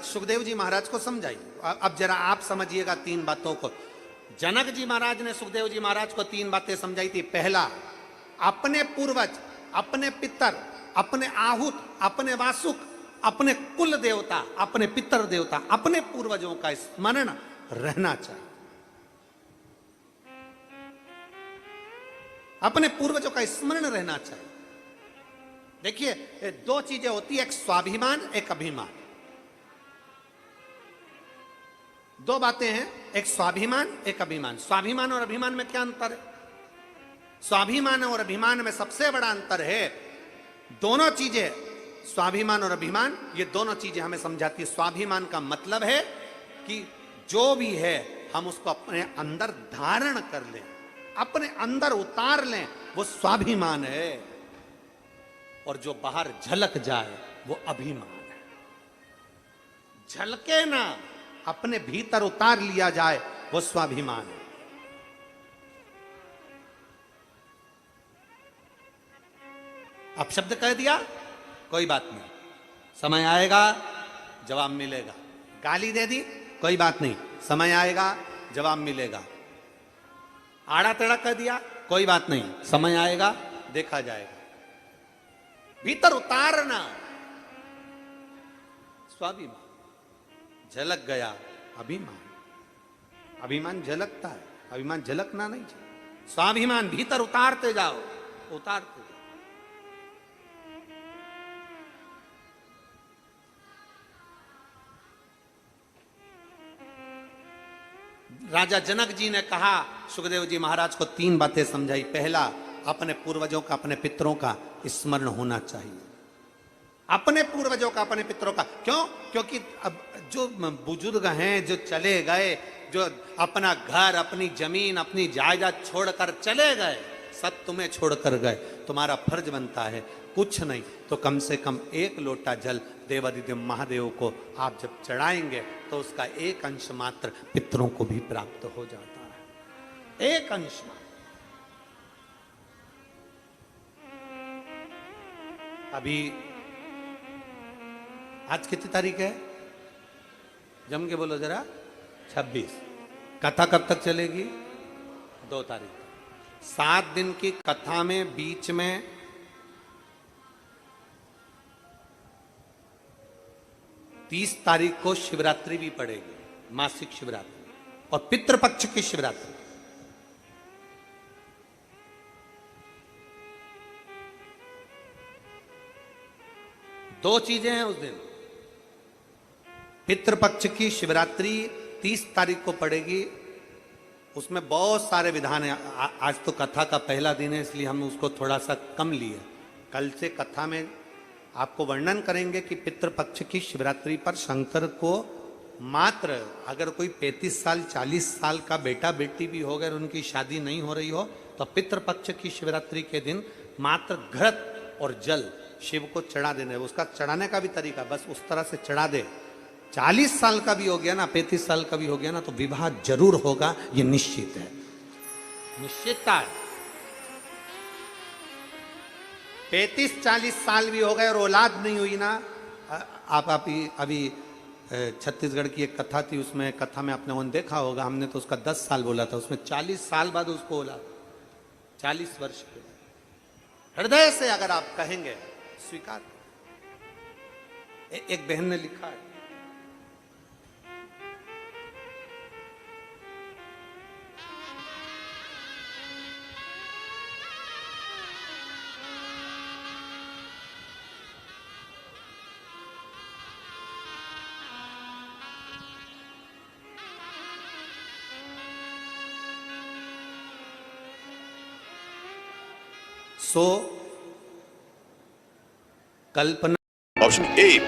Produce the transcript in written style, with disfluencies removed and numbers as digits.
सुखदेव जी महाराज को समझाई। अब जरा आप समझिएगा तीन बातों को। जनक जी महाराज ने सुखदेव जी महाराज को तीन बातें समझाई थी। पहला, अपने पूर्वज, अपने पितर, अपने आहूत, अपने वासुक, अपने कुल देवता, अपने पितर देवता, अपने पूर्वजों का स्मरण रहना चाहिए। अपने पूर्वजों का स्मरण रहना चाहिए। देखिए, दो चीजें होती है, एक स्वाभिमान, एक अभिमान। दो बातें हैं, एक स्वाभिमान, एक अभिमान। स्वाभिमान और अभिमान में क्या अंतर है? स्वाभिमान और अभिमान में सबसे बड़ा अंतर है, दोनों चीजें, स्वाभिमान और अभिमान, ये दोनों चीजें हमें समझाती है। स्वाभिमान का मतलब है कि जो भी है हम उसको अपने अंदर धारण कर लें, अपने अंदर उतार लें, वो स्वाभिमान है। और जो बाहर झलक जाए वो अभिमान है। झलके ना, अपने भीतर उतार लिया जाए वो स्वाभिमान है। अब शब्द कह दिया, कोई बात नहीं, समय आएगा जवाब मिलेगा। गाली दे दी, कोई बात नहीं, समय आएगा जवाब मिलेगा। आड़ा टेढ़ा कह दिया, कोई बात नहीं, समय आएगा देखा जाएगा। भीतर उतारना स्वाभिमान, झलक गया अभिमान। अभिमान झलकता है, अभिमान झलकना नहीं चाहिए। स्वाभिमान भीतर उतारते जाओ, उतारते जाओ। राजा जनक जी ने कहा, सुखदेव जी महाराज को तीन बातें समझाई। पहला, अपने पूर्वजों का, अपने पितरों का स्मरण होना चाहिए। अपने पूर्वजों का, अपने पितरों का। क्यों? क्योंकि अब जो बुजुर्ग हैं, जो चले गए, जो अपना घर, अपनी जमीन, अपनी जायदाद छोड़कर चले गए, सब तुम्हें छोड़कर गए, तुम्हारा फर्ज बनता है कुछ नहीं तो कम से कम एक लोटा जल देवादिदेव महादेव को आप जब चढ़ाएंगे तो उसका एक अंश मात्र पितरों को भी प्राप्त हो जाता है। एक अंश मात्र। अभी आज कितनी तारीख है? जम के बोलो जरा। 26। कथा कब तक चलेगी? 2 तारीख। 7 दिन की कथा में बीच में 30 तारीख को शिवरात्रि भी पड़ेगी, मासिक शिवरात्रि, और पितृपक्ष की शिवरात्रि। दो चीजें हैं उस दिन। पितृपक्ष की शिवरात्रि 30 तारीख को पड़ेगी, उसमें बहुत सारे विधान हैं। आज तो कथा का पहला दिन है इसलिए हम उसको थोड़ा सा कम लिए। कल से कथा में आपको वर्णन करेंगे कि पितृपक्ष की शिवरात्रि पर शंकर को मात्र, अगर कोई 35 साल 40 साल का बेटा बेटी भी हो गए और उनकी शादी नहीं हो रही हो तो पितृपक्ष की शिवरात्रि के दिन मात्र घृत और जल शिव को चढ़ा देने। उसका चढ़ाने का भी तरीका बस उस तरह से चढ़ा दे। 40 साल का भी हो गया ना, 35 साल का भी हो गया ना, तो विवाह जरूर होगा, ये निश्चित है, निश्चितता है। 35-40 साल भी हो गए और औलाद नहीं हुई ना, आप अभी छत्तीसगढ़ की एक कथा थी, उसमें कथा में आपने उन देखा होगा, हमने तो उसका 10 साल बोला था, उसमें 40 साल बाद उसको औलाद, 40 वर्ष के बाद। हृदय से अगर आप कहेंगे स्वीकार। एक बहन ने लिखा है, सो कल्पना। Option A,